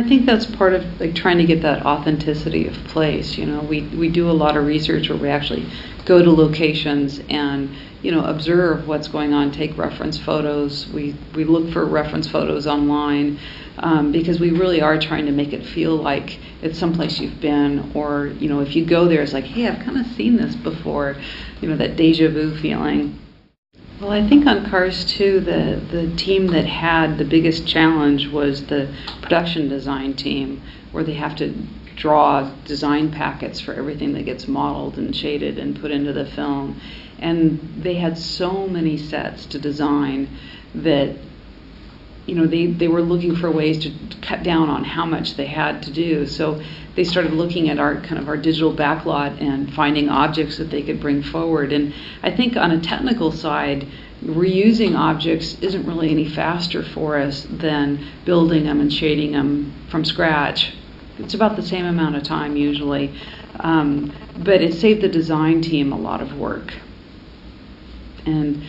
I think that's part of like trying to get that authenticity of place. You know, we do a lot of research where we actually go to locations and, you know, observe what's going on, take reference photos. We look for reference photos online because we really are trying to make it feel like it's someplace you've been, or, you know, if you go there, it's like, hey, I've kind of seen this before, you know, that deja vu feeling. Well, I think on Cars 2, the team that had the biggest challenge was the production design team, where they have to draw design packets for everything that gets modeled and shaded and put into the film. And they had so many sets to design that, you know, they were looking for ways to cut down on how much they had to do. So they started looking at our digital backlot and finding objects that they could bring forward. And I think on a technical side, reusing objects isn't really any faster for us than building them and shading them from scratch. It's about the same amount of time usually, but it saved the design team a lot of work. And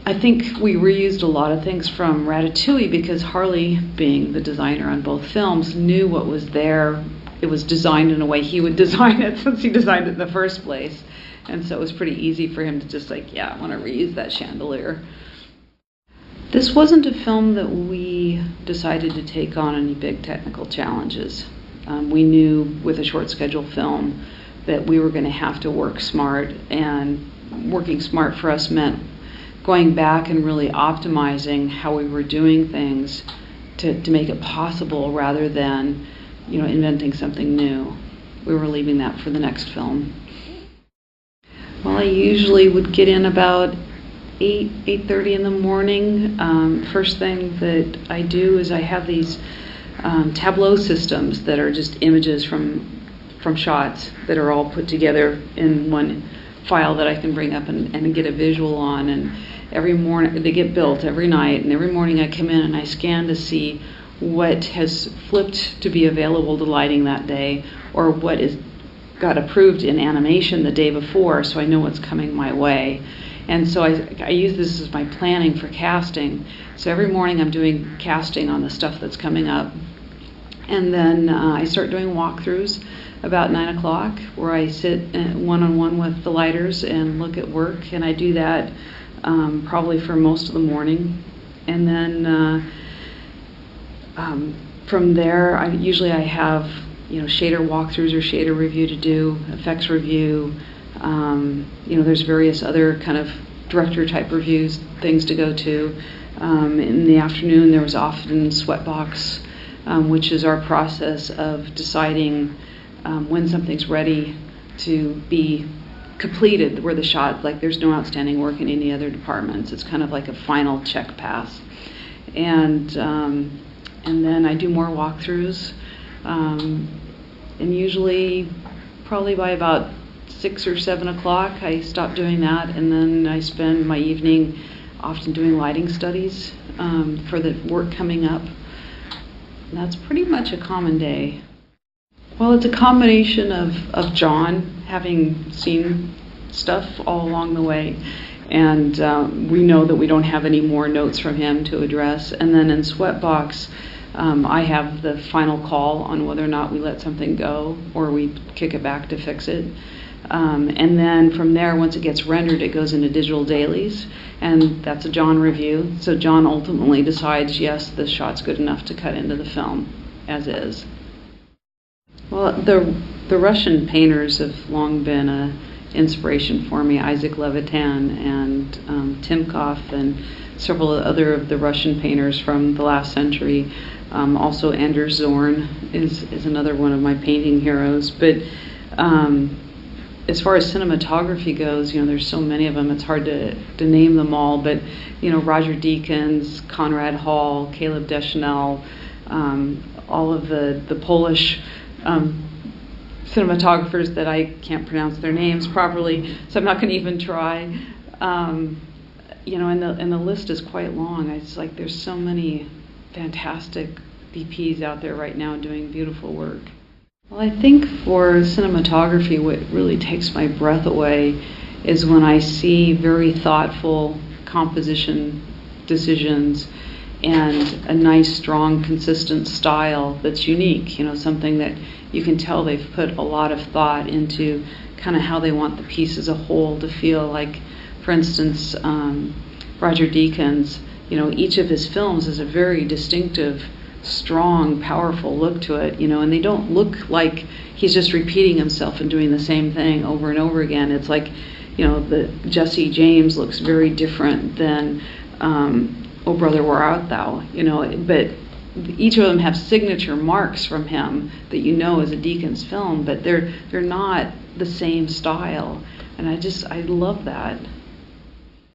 I think we reused a lot of things from Ratatouille because Harley, being the designer on both films, knew what was there. It was designed in a way he would design it since he designed it in the first place. And so it was pretty easy for him to just like, yeah, I want to reuse that chandelier. This wasn't a film that we decided to take on any big technical challenges. We knew with a short schedule film that we were going to have to work smart, and working smart for us meant going back and really optimizing how we were doing things to make it possible rather than, you know, inventing something new. We were leaving that for the next film. Well, I usually would get in about 8:30 in the morning. First thing that I do is I have these tableau systems that are just images from shots that are all put together in one file that I can bring up and get a visual on. And every morning, they get built every night, and every morning I come in and I scan to see what has flipped to be available to lighting that day, or what got approved in animation the day before, so I know what's coming my way. And so I use this as my planning for casting. So every morning I'm doing casting on the stuff that's coming up. And then I start doing walkthroughs about 9 o'clock, where I sit one-on-one with the lighters and look at work, and I do that probably for most of the morning. And then from there, I have, you know, shader walkthroughs or shader review to do, effects review. You know, there's various other kind of director type reviews, things to go to. In the afternoon, there was often sweatbox, which is our process of deciding when something's ready to be completed, where the shot, like there's no outstanding work in any other departments. It's kind of like a final check pass. And then I do more walkthroughs. And usually, probably by about 6 or 7 o'clock, I stop doing that, and then I spend my evening often doing lighting studies for the work coming up. And that's pretty much a common day. Well, it's a combination of John having seen stuff all along the way, and we know that we don't have any more notes from him to address. And then in Sweatbox, I have the final call on whether or not we let something go or we kick it back to fix it. And then from there, once it gets rendered, it goes into digital dailies, and that's a John review. So John ultimately decides, yes, this shot's good enough to cut into the film as is. Well, the Russian painters have long been an inspiration for me. Isaac Levitan and Timkov and several other of the Russian painters from the last century. Also Anders Zorn is another one of my painting heroes. But as far as cinematography goes, you know, there's so many of them, it's hard to name them all. But, you know, Roger Deakins, Conrad Hall, Caleb Deschanel, all of the Polish cinematographers that I can't pronounce their names properly, so I'm not going to even try. You know, and the list is quite long. It's like there's so many fantastic DPs out there right now doing beautiful work. Well, I think for cinematography, what really takes my breath away is when I see very thoughtful composition decisions and a nice, strong, consistent style that's unique, something that you can tell they've put a lot of thought into kind of how they want the piece as a whole to feel. Like, for instance, Roger Deakins, each of his films has a very distinctive, strong, powerful look to it, and they don't look like he's just repeating himself and doing the same thing over and over again. It's like, the Jesse James looks very different than Oh Brother, Where Art Thou? But each of them have signature marks from him that is a Deakins film, but they're not the same style, and I love that.